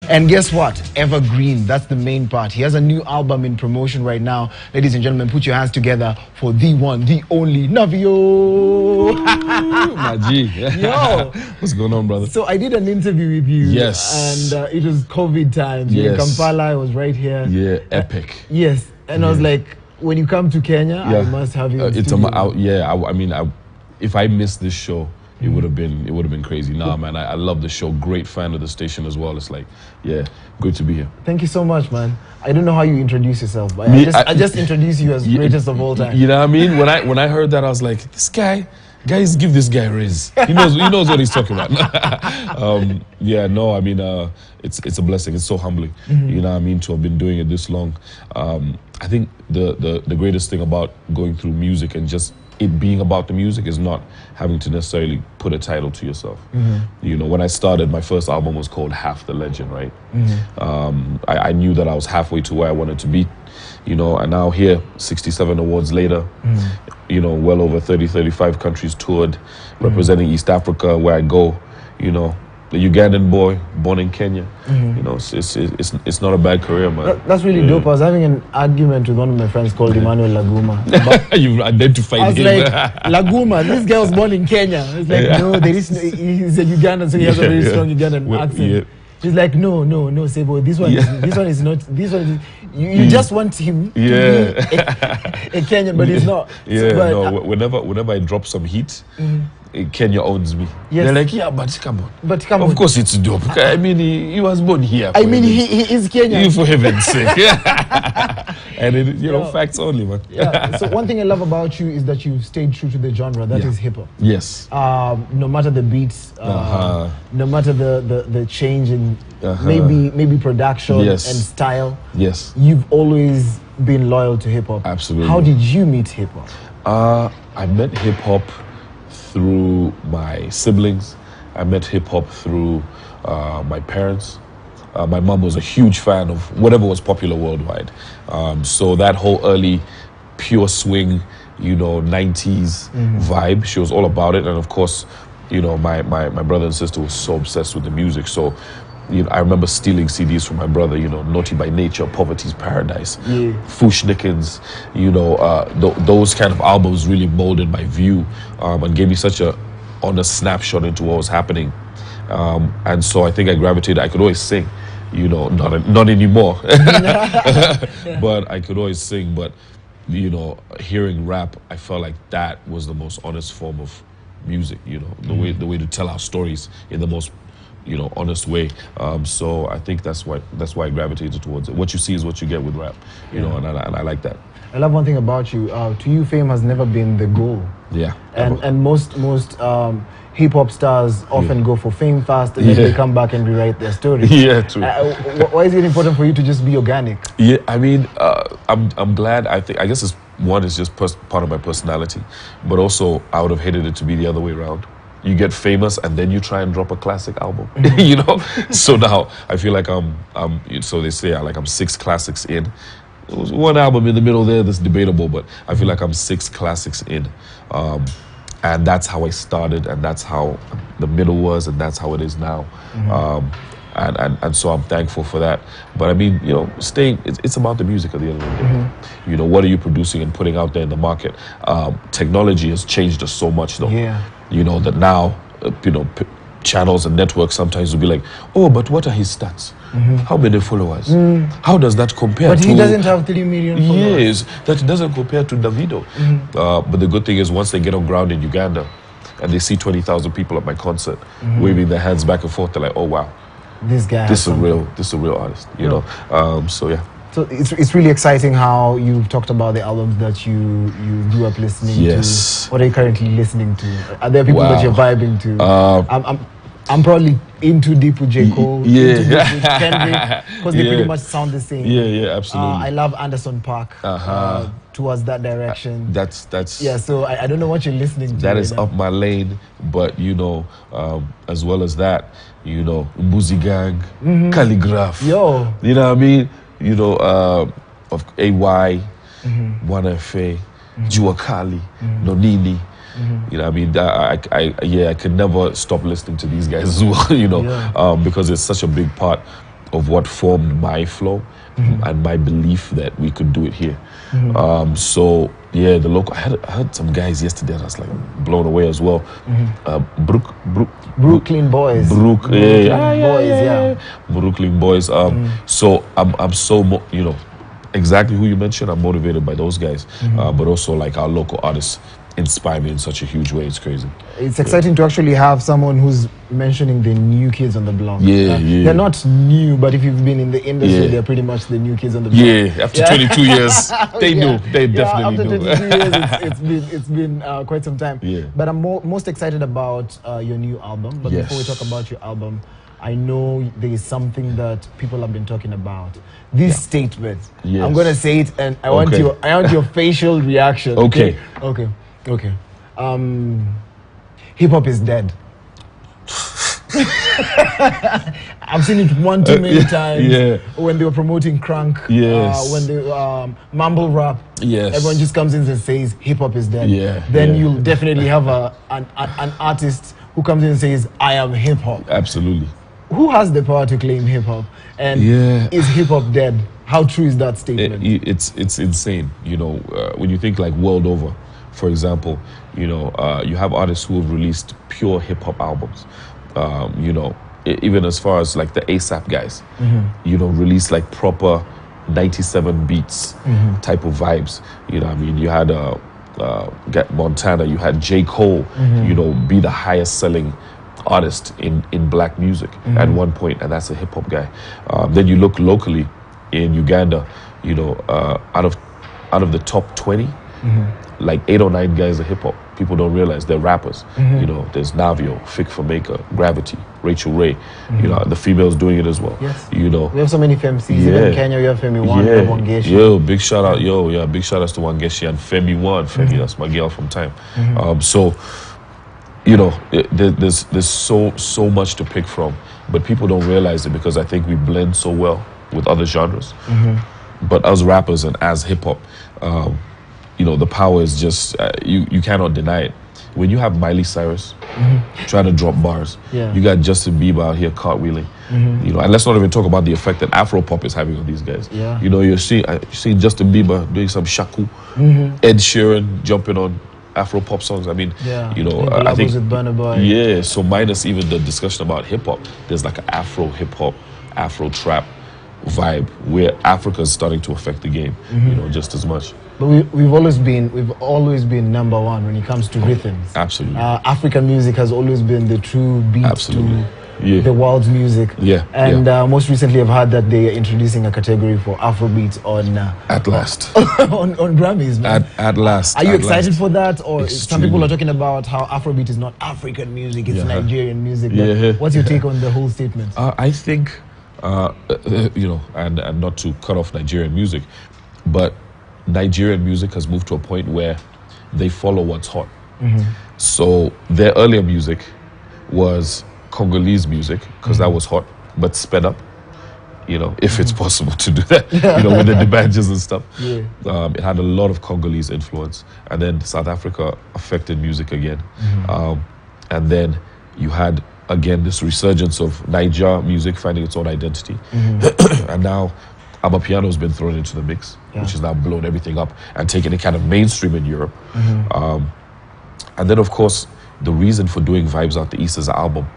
And guess what? Evergreen. That's the main part. He has a new album in promotion right now. Ladies and gentlemen, put your hands together for the one, the only Navio. My G. Yo. What's going on, brother? So I did an interview with you. Yes. And it was COVID times. You were in Kampala. I was right here. Yeah, epic. Yes. And I was like, when you come to Kenya, I must have you. If I missed this show, it would have been crazy. Nah, man, I love the show. Great fan of the station as well. It's like, yeah, good to be here. Thank you so much, man. I don't know how you introduce yourself, but I just introduce you as greatest of all time. You know what I mean? When I heard that, I was like, guys, give this guy a raise. He knows what he's talking about. It's a blessing. It's so humbling. You know what I mean, to have been doing it this long. I think the greatest thing about going through music and just it being about the music is not having to necessarily put a title to yourself. You know, when I started, my first album was called Half the Legend, right? I knew that I was halfway to where I wanted to be, you know, and now here, 67 awards later, you know, well over 35 countries toured, representing East Africa where I go, you know, the Ugandan boy, born in Kenya. You know, it's not a bad career, man. That's really dope. I was having an argument with one of my friends called Emmanuel Laguma. You've identified him. I was like, Laguma, this guy was born in Kenya. It's like, no, he's a Ugandan, so he has a very strong Ugandan accent. He's like, no, Sebo, this one is not, you just want him to be a Kenyan, but he's not. Whenever I drop some heat, Kenya owns me. Yes. They're like, yeah, but come on. Of course it's dope. I mean, he was born here. I mean, he is Kenyan. For heaven's sake. And you know, facts only, man. So one thing I love about you is that you stayed true to the genre. That is hip hop. Yes. No matter the beats, no matter the change in maybe production and style. Yes. You've always been loyal to hip hop. Absolutely. How did you meet hip hop? I met hip hop through my siblings. I met hip hop through my parents. My mom was a huge fan of whatever was popular worldwide. So that whole early pure swing, you know, 90s vibe, she was all about it. And of course, you know, my brother and sister were so obsessed with the music. So, you know, I remember stealing CDs from my brother, you know, Naughty by Nature, Poverty's Paradise, Fushnikins, you know, those kind of albums really molded my view and gave me such a honest snapshot into what was happening. And so I think I gravitated. I could always sing, you know, not anymore, but I could always sing. But, you know, hearing rap, I felt like that was the most honest form of music, you know, the way to tell our stories in the most, you know, honest way. So I think that's why I gravitated towards it. What you see is what you get with rap, you know, and I like that. I love one thing about you. To you, fame has never been the goal. Yeah. And most hip hop stars often go for fame fast, and then they come back and rewrite their story. Yeah, true. Why is it important for you to just be organic? Yeah, I mean, I'm glad. I guess it's just part of my personality, but also I would have hated it to be the other way around. You get famous and then you try and drop a classic album, you know? So now I feel like so they say I'm 6 classics in. It was one album in the middle there that's debatable, but I feel like I'm 6 classics in. And that's how I started, and that's how the middle was, and that's how it is now. And so I'm thankful for that. But I mean, you know, it's about the music at the end of the day. You know, what are you producing and putting out there in the market? Technology has changed us so much, though. Yeah. You know, that now, you know, channels and networks sometimes will be like, oh, but what are his stats? How many followers? How does that compare to... But he doesn't have 3 million followers. Yes, that doesn't compare to Navio. But the good thing is once they get on ground in Uganda and they see 20,000 people at my concert waving their hands back and forth, they're like, oh, wow. This guy This is a real artist, you know? So, yeah. So it's really exciting how you've talked about the albums that you grew up listening to. What are you currently listening to? Are there people that you're vibing to? I'm probably in too deep with J. Cole, in too deep with Kendrick, because they pretty much sound the same. Yeah, absolutely. I love Anderson .Paak towards that direction. That's yeah. So I don't know what you're listening to. That is up my lane, but you know, as well as that, you know, Mbuzi Gang, Calligraph. Yo, you know what I mean? You know, of AY, 1FA, Jua Kali, Nonini. You know, I mean, I could never stop listening to these guys as well. You know, because it's such a big part of what formed my flow and my belief that we could do it here. So yeah, the local. I heard some guys yesterday, and I was like blown away as well. Brooklyn Boys. Brooklyn Boys. So I'm so you know, exactly who you mentioned. I'm motivated by those guys, but also like our local artists inspire me in such a huge way. It's crazy. It's exciting to actually have someone who's mentioning the new kids on the block. They're not new, but if you've been in the industry, they're pretty much the new kids on the block. After 22 years, they do. They definitely do. After 22 years, it's been quite some time. But I'm most excited about your new album. But before we talk about your album, I know there is something that people have been talking about. This statement. I'm gonna say it, and I want your facial reaction. Okay. Hip hop is dead. I've seen it one too many times. When they were promoting Crunk. When they mumble rap. Everyone just comes in and says hip hop is dead. Then you'll definitely have an artist who comes in and says, I am hip hop. Absolutely. Who has the power to claim hip hop? And is hip hop dead? How true is that statement? It's insane. You know, when you think like world over, for example, you know, you have artists who have released pure hip hop albums. You know, even as far as like the ASAP guys, you know, release like proper 97 beats type of vibes. You know, I mean, you had Montana, you had J. Cole, you know, be the highest selling artist in black music at one point, and that's a hip hop guy. Then you look locally in Uganda, you know, out of the top 20, like 8 or 9 guys are hip hop. People don't realize they're rappers. You know, there's Navio, Fik for Maker, Gravity, Rachel Ray. You know, the females doing it as well. You know, we have so many FMCs. Even in Kenya, we have Femi One, we have Wangeshi. Big shout out, big shout outs to Wangeshi and Femi One. Femi, that's my girl from time. So, you know, there's so much to pick from, but people don't realize it because I think we blend so well with other genres. But as rappers and as hip hop, you know, the power is just you cannot deny it. When you have Miley Cyrus trying to drop bars, you got Justin Bieber out here cartwheeling. You know, and let's not even talk about the effect that Afro pop is having on these guys. You know, you're seeing Justin Bieber doing some shaku, Ed Sheeran jumping on Afro pop songs. I mean, you know, I think with Burna Boy. So minus even the discussion about hip hop, there's like an Afro hip hop, Afro trap vibe where Africa is starting to affect the game. You know, just as much. But we've always been #1 when it comes to rhythms. Absolutely. African music has always been the true beat to the world's music. And most recently, I've heard that they are introducing a category for Afrobeats on at last on Grammys. Man. At last. Are you excited for that, or some people are talking about how Afrobeat is not African music; it's Nigerian music? What's your take on the whole statement? I think, you know, and not to cut off Nigerian music, but Nigerian music has moved to a point where they follow what's hot. So their earlier music was Congolese music because that was hot, but sped up. You know, if it's possible to do that, you know, with the banjos and stuff. It had a lot of Congolese influence, and then South Africa affected music again. And then you had again this resurgence of Niger music finding its own identity, and now Amapiano has been thrown into the mix, which has now blown everything up and taken it kind of mainstream in Europe. And then, of course, the reason for doing Vibes Out the East as an album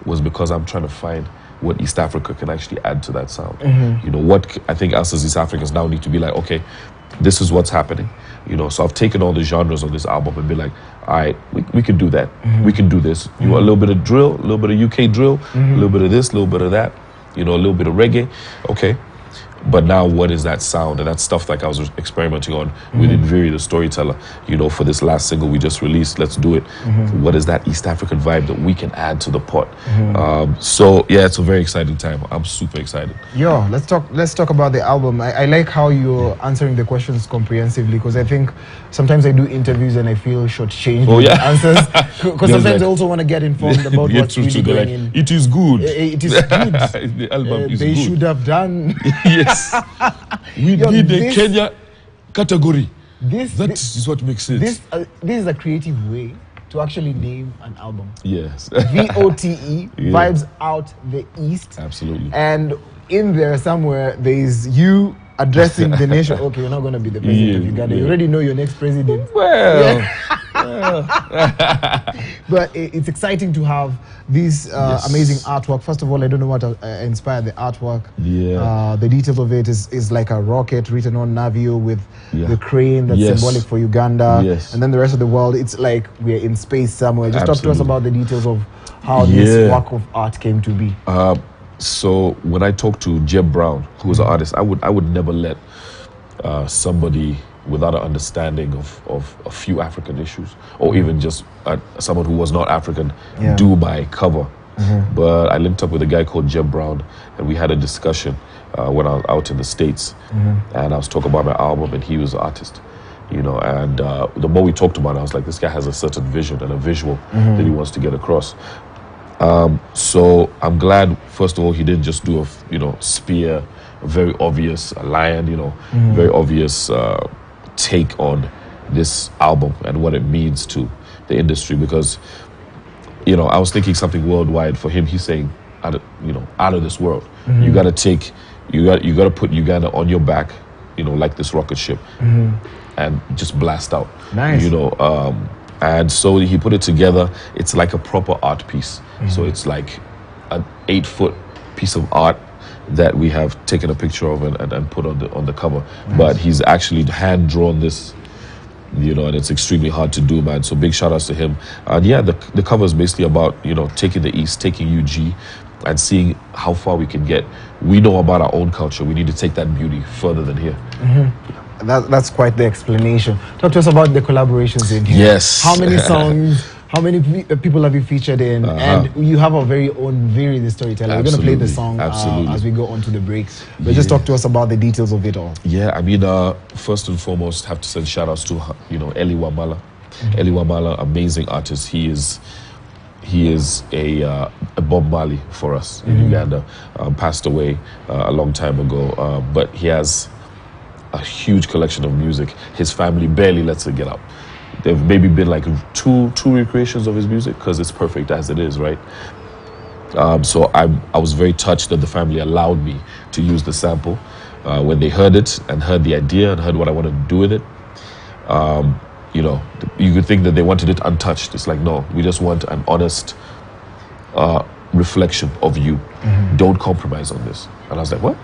was because I'm trying to find what East Africa can actually add to that sound. You know, what I think us as East Africans now need to be like, okay, this is what's happening. You know, so I've taken all the genres on this album and be like, all right, we can do that. We can do this. You want a little bit of drill, a little bit of UK drill, a little bit of this, a little bit of that, you know, a little bit of reggae. Okay. But now what is that sound? And that's stuff like I was experimenting on with Nviri, the storyteller, you know, for this last single we just released, Let's Do It. What is that East African vibe that we can add to the pot? So yeah, it's a very exciting time. I'm super excited. Yo, let's talk about the album. I like how you're answering the questions comprehensively, because I think sometimes I do interviews and I feel shortchanged with the answers. Because sometimes I also want to get informed about what's really going in. It is good. It is good. The album is they good. should have done. Yes. We need the Kenya category. That is what makes it. This is a creative way to actually name an album. Yes. VOTE, Vibes Out the East. Absolutely. And in there somewhere, there is you addressing the nation. Okay, you're not going to be the president of Uganda. You already know your next president. Well, but it's exciting to have this amazing artwork. First of all, I don't know what inspired the artwork. Yeah. The details of it is like a rocket written on Navio with the crane that's symbolic for Uganda. Yes. And then the rest of the world, it's like we're in space somewhere. Just talk to us about the details of how this work of art came to be. So when I talked to Jeb Brown, who was an artist, I would never let somebody without an understanding of a few African issues, or even just someone who was not African, do my cover. But I linked up with a guy called Jeb Brown, and we had a discussion when I was out in the States, and I was talking about my album, and he was an artist. You know, and the more we talked about it, I was like, this guy has a certain vision and a visual that he wants to get across. So I'm glad, first of all, he didn't just do a, spear, a very obvious, a lion, very obvious take on this album and what it means to the industry. Because, I was thinking something worldwide. For him, he's saying, out of this world. You got to put Uganda on your back, like this rocket ship, and just blast out. Nice. And so he put it together. It's like a proper art piece. So it's like an 8-foot piece of art that we have taken a picture of and put on the cover. But he's actually hand drawn this, and it's extremely hard to do, man. So big shout outs to him. And yeah, the cover is basically about, taking the East, taking UG, and seeing how far we can get. We know about our own culture. We need to take that beauty further than here. That's quite the explanation. Talk to us about the collaborations in here. Yes. How many songs, how many people have you featured in? And you have a very own Viri, the storyteller. We're going to play the song as we go on to the break. But just talk to us about the details of it all. Yeah, I mean, first and foremost, have to send shout outs to, Eli Wamala. Eli Wamala, amazing artist. He is a Bob Marley for us in Uganda. Passed away a long time ago, but he has a huge collection of music. His family barely lets it get out. There've maybe been like two recreations of his music because it's perfect as it is, right? So I was very touched that the family allowed me to use the sample when they heard it and heard the idea and heard what I wanted to do with it. You could think that they wanted it untouched. It's like, no, we just want an honest reflection of you. Don't compromise on this. And I was like, what?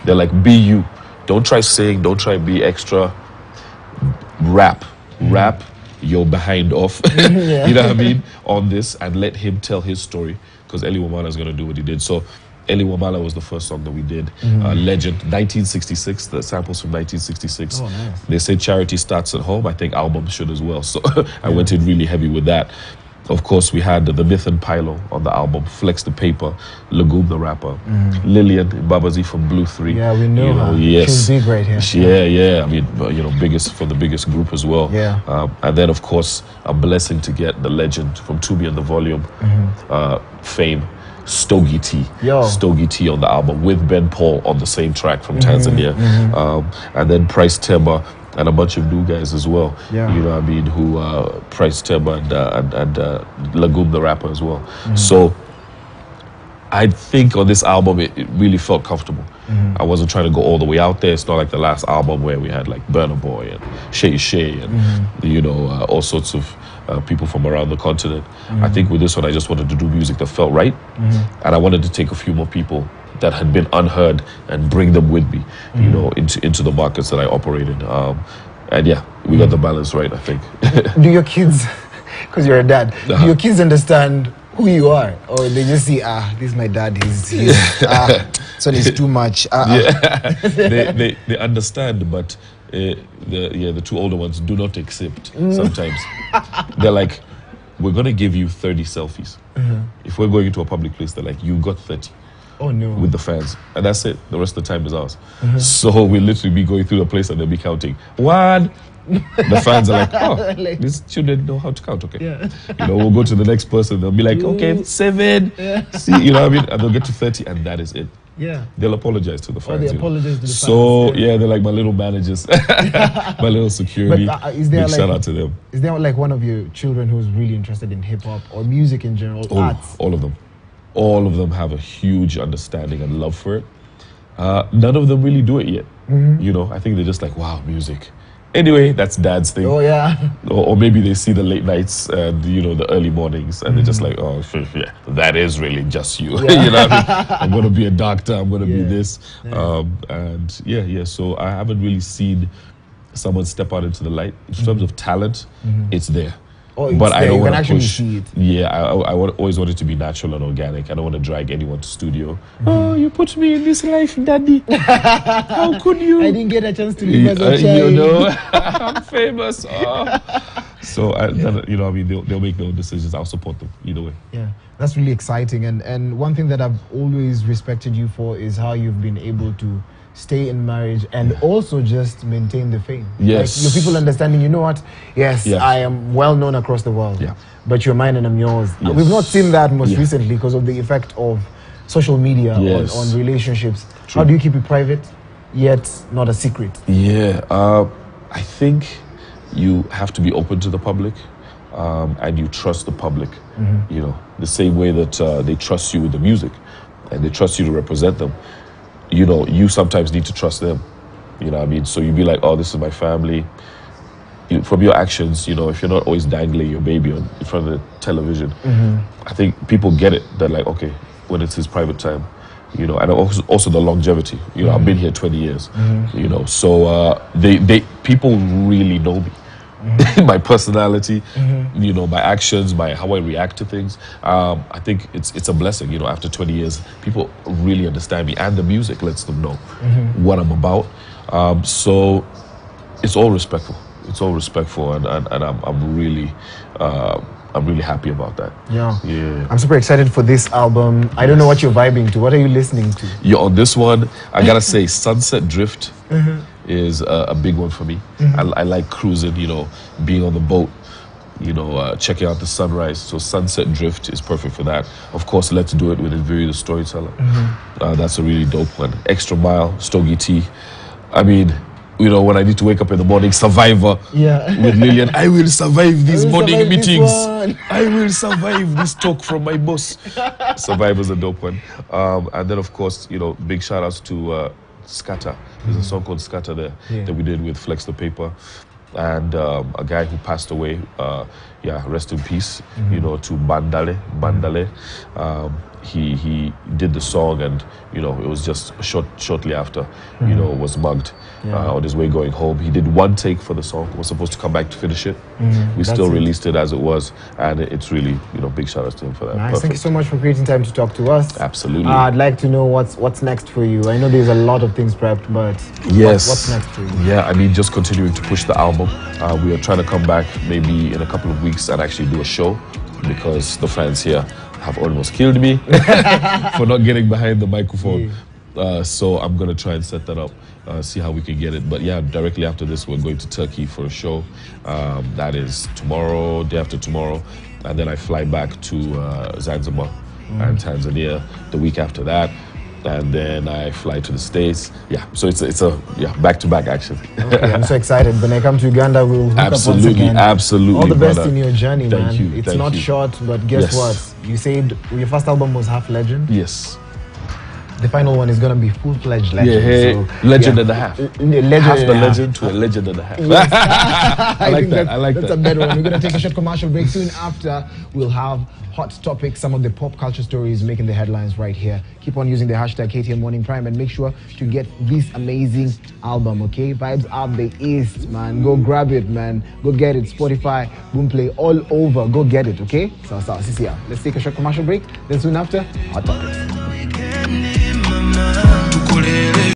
They're like, be you. Don't try sing, don't try be extra. Rap your behind off, you know what I mean, on this, and let him tell his story, because Eli Wamala is going to do what he did. So Eli Wamala was the first song that we did. Legend, 1966, the samples from 1966. Oh, nice. They say charity starts at home. I think albums should as well. So I went in really heavy with that. Of course, we had the Myth and Pilo on the album, Flex the Paper, Lagoon the Rapper, Lillian Babazi from Blue 3. Yeah, we know her. Yes. She's big right here. Yeah. I mean, biggest from the biggest group as well. Yeah. And then, of course, a blessing to get the legend from To Be and the Volume fame, Stogie T. Stogie T on the album with Ben Paul on the same track from Tanzania. And then Price Temba and a bunch of new guys as well. Yeah. You know what I mean? Who Price Temba and Lagoon the Rapper as well. So I think on this album it really felt comfortable. I wasn't trying to go all the way out there. It's not like the last album where we had like Burna Boy and Shay and all sorts of people from around the continent. I think with this one I just wanted to do music that felt right, and I wanted to take a few more people that had been unheard and bring them with me, into the markets that I operate in. And yeah, we got the balance right, I think. Do your kids, because you're a dad, do your kids understand who you are, or they just see, this is my dad, he's so he's too much. Yeah. they understand, but the two older ones do not accept sometimes. They're like, we're gonna give you 30 selfies. If we're going into a public place, they're like, you got 30. Oh no. With the fans, and that's it. The rest of the time is ours. So we'll literally be going through the place and they'll be counting 1. The fans are like, oh, these children know how to count. Okay, yeah. We'll go to the next person. They'll be like, okay, 7. Yeah. See, what I mean, and they'll get to 30, and that is it. Yeah, they'll apologize to the fans. Oh, they apologize to the fans. So yeah, they're like my little managers, my little security. But is there big shout out to them. Is there like one of your children who's really interested in hip hop or music in general, arts? All of them. All of them have a huge understanding and love for it. None of them really do it yet. You know, I think they're just like, wow, music. Anyway, that's dad's thing. Oh, yeah. Or maybe they see the late nights and, you know, the early mornings, and they're just like, oh, yeah, that is really just you. Yeah. You know what I mean? I'm going to be a doctor. I'm going to be this. And yeah, so I haven't really seen someone step out into the light. In terms of talent, it's there. Oh, but I don't want to push. See it. Yeah, I always want it to be natural and organic. I don't want to drag anyone to studio. Oh, you put me in this life, daddy. How could you? I didn't get a chance to live as a child. You know, I'm famous. Oh. So, you know, I mean, they'll make their own decisions. I'll support them either way. Yeah, that's really exciting. And one thing that I've always respected you for is how you've been able to stay in marriage and also just maintain the fame. Yes. Like, your people understanding, you know what? Yes, I am well known across the world. Yeah. But you're mine and I'm yours. Yes. We've not seen that most recently because of the effect of social media on relationships. True. How do you keep it private yet not a secret? Yeah, I think you have to be open to the public and you trust the public. You know, the same way that they trust you with the music and they trust you to represent them. You know, you sometimes need to trust them. You know what I mean? So you be like, oh, this is my family. From your actions, you know, if you're not always dangling your baby in front of the television, I think people get it. They're like, okay, when it's his private time, you know, and also the longevity. You know, I've been here 20 years, you know, so people really know me. My personality, you know, my actions, how I react to things. I think it's a blessing, you know, after 20 years, people really understand me and the music lets them know what I'm about. So it's all respectful. It's all respectful and I'm really happy about that. Yeah. I'm super excited for this album. I don't know what you're vibing to. What are you listening to? Yeah, on this one, I gotta say Sunset Drift is a big one for me. I like cruising, you know, being on the boat, you know, checking out the sunrise. So Sunset Drift is perfect for that. Of course, Let's Do It with Navio the Storyteller. That's a really dope one. Extra Mile, Stogie T. I mean, you know, when I need to wake up in the morning, Survivor with Lillian. I will survive these morning meetings. I will survive this talk from my boss. Survivor's a dope one. And then, of course, you know, big shout outs to Scatter. There's a song called Scatter there that we did with Flex the Paper. And a guy who passed away, rest in peace, you know, to Bandale. He did the song and, you know, it was just shortly after, you know, was mugged on his way going home. He did one take for the song, was supposed to come back to finish it. We still released it as it was, and it's really, you know, big shout out to him for that. Nice. Thank you so much for creating time to talk to us. Absolutely. I'd like to know what's next for you. I know there's a lot of things prepped, but what's next for you? Yeah, I mean, just continuing to push the album. We are trying to come back maybe in a couple of weeks and actually do a show because the fans here have almost killed me for not getting behind the microphone. So I'm going to try and set that up, see how we can get it. But yeah, directly after this, we're going to Turkey for a show. That is tomorrow, day after tomorrow. And then I fly back to Zanzibar and Tanzania the week after that. And then I fly to the States. Yeah, so it's a back-to-back action. Okay, I'm so excited. When I come to Uganda, we'll hook up once again. Absolutely. All the best in your journey, man. Thank you. It's not short, but guess what? You said your first album was half legend. Yes. The final one is going to be full-fledged legend. Yeah, so, legend and a half. Half the legend to a legend and a half. I like that. That's a better one. We're going to take a short commercial break. Soon after, we'll have hot topics, some of the pop culture stories making the headlines right here. Keep on using the hashtag KTN Morning Prime and make sure to get this amazing album, okay? Vibes Up the East, man. Go grab it, man. Go get it. Spotify, Boomplay, all over. Go get it, okay? So, let's take a short commercial break. Then soon after, hot topics.